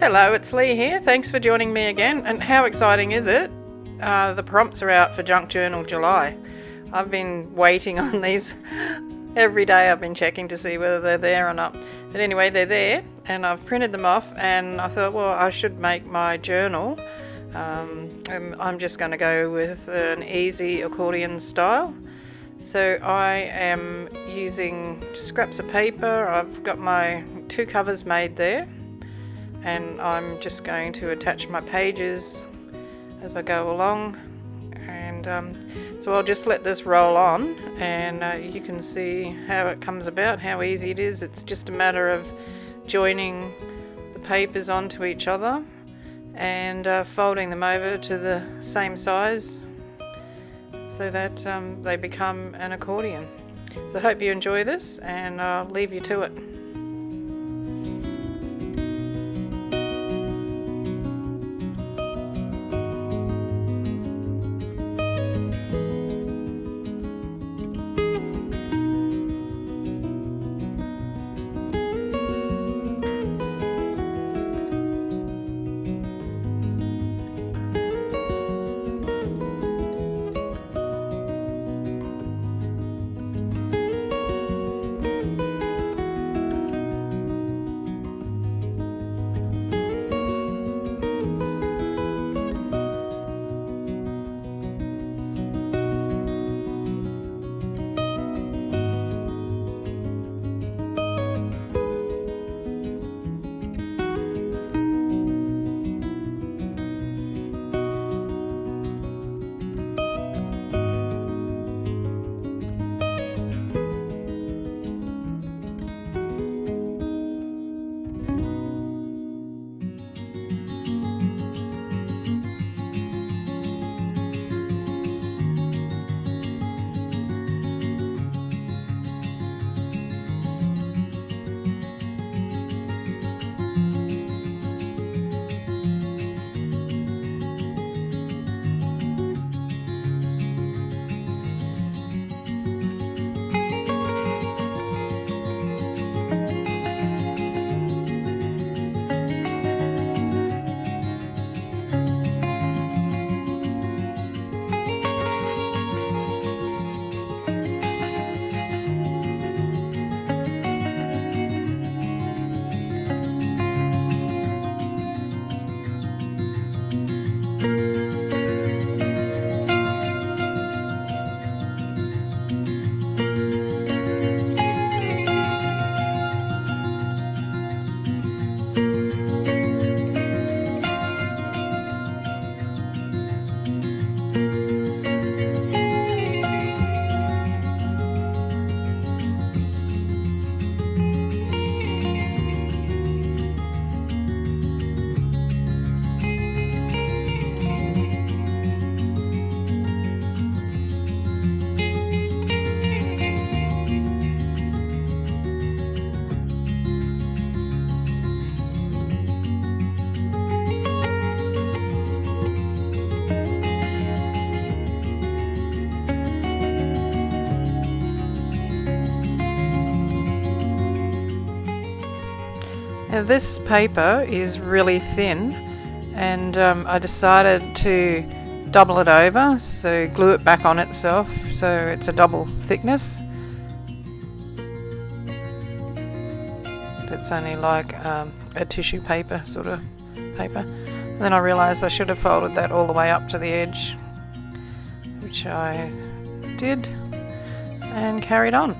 Hello, it's Lee here. Thanks for joining me again. And how exciting is it? The prompts are out for Junk Journal July. I've been waiting on these every day. I've been checking to see whether they're there or not. But anyway, they're there and I've printed them off, and I thought, well, I should make my journal. And I'm just going to go with an easy accordion style. So I am using scraps of paper. I've got my 2 covers made there, and I'm just going to attach my pages as I go along, and so I'll just let this roll on, and you can see how it comes about, how easy it is. It's just a matter of joining the papers onto each other and folding them over to the same size so that they become an accordion. So I hope you enjoy this, and I'll leave you to it. Now this paper is really thin, and I decided to double it over, so glue it back on itself so it's a double thickness. It's only like a tissue paper sort of paper. And then I realised I should have folded that all the way up to the edge, which I did, and carried on.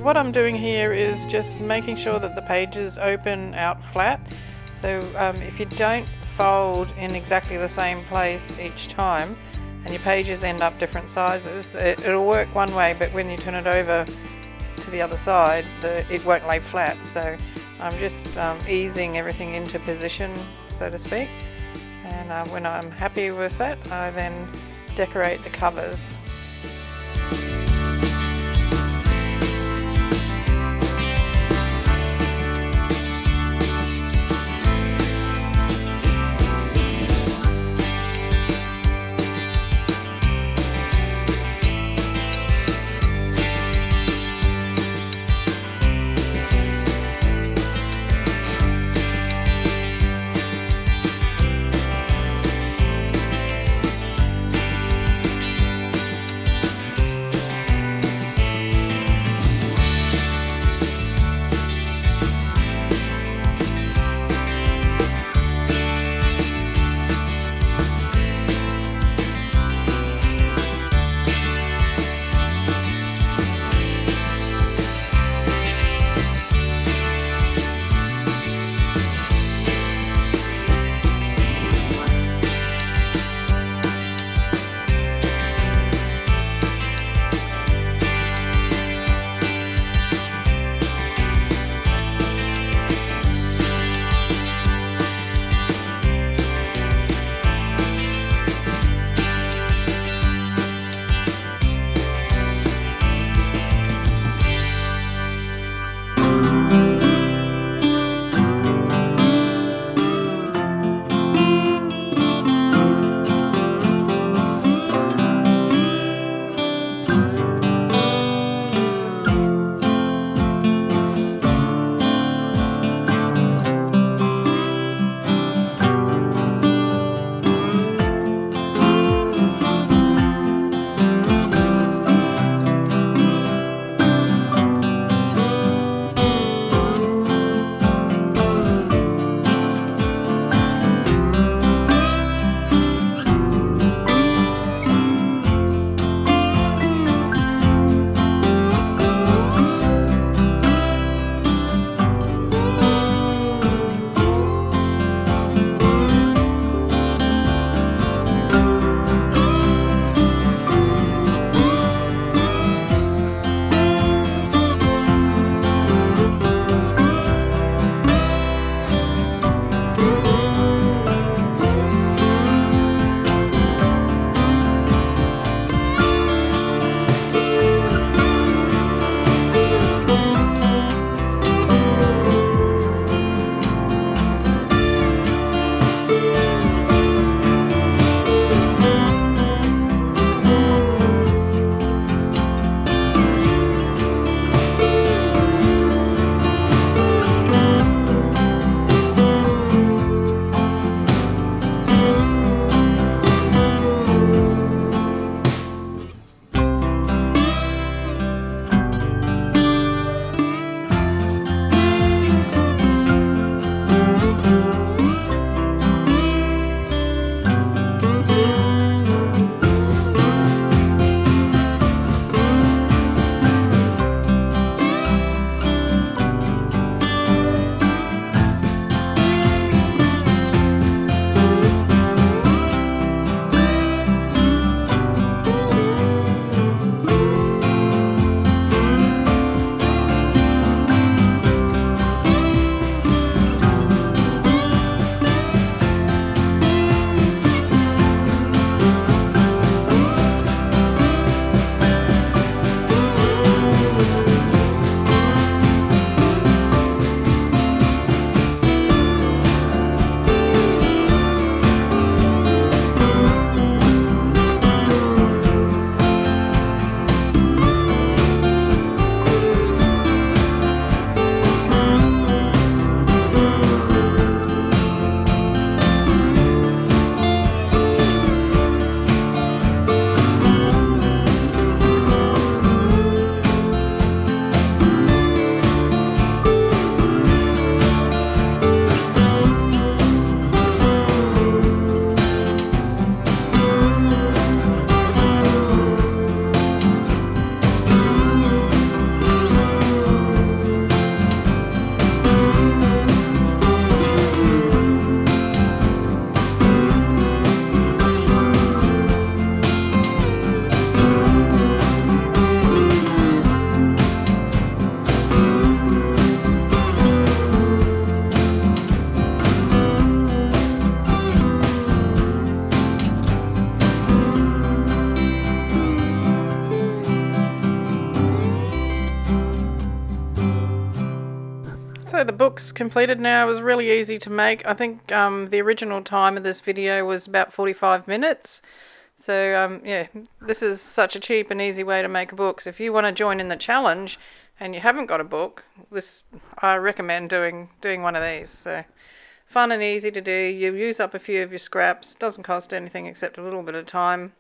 what I'm doing here is just making sure that the pages open out flat. So if you don't fold in exactly the same place each time and your pages end up different sizes, it'll work one way, but when you turn it over to the other side, it won't lay flat. So I'm just easing everything into position, so to speak, and when I'm happy with that, I then decorate the covers. book's completed now. It was really easy to make. I think the original time of this video was about 45 minutes. So yeah, this is such a cheap and easy way to make a book. So if you want to join in the challenge and you haven't got a book, I recommend doing one of these. So fun and easy to do. You use up a few of your scraps. Doesn't cost anything except a little bit of time.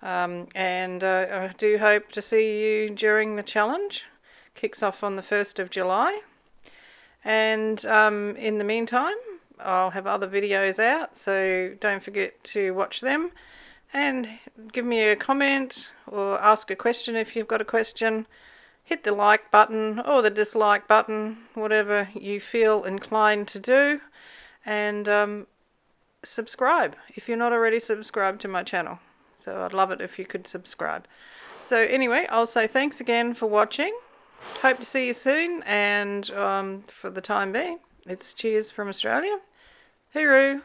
And I do hope to see you during the challenge. Kicks off on the 1st of July. And in the meantime, I'll have other videos out, so don't forget to watch them. And give me a comment or ask a question if you've got a question. Hit the like button or the dislike button, whatever you feel inclined to do. And subscribe if you're not already subscribed to my channel. So I'd love it if you could subscribe. So anyway, I'll say thanks again for watching. Hope to see you soon. And for the time being, it's cheers from Australia. Hooroo!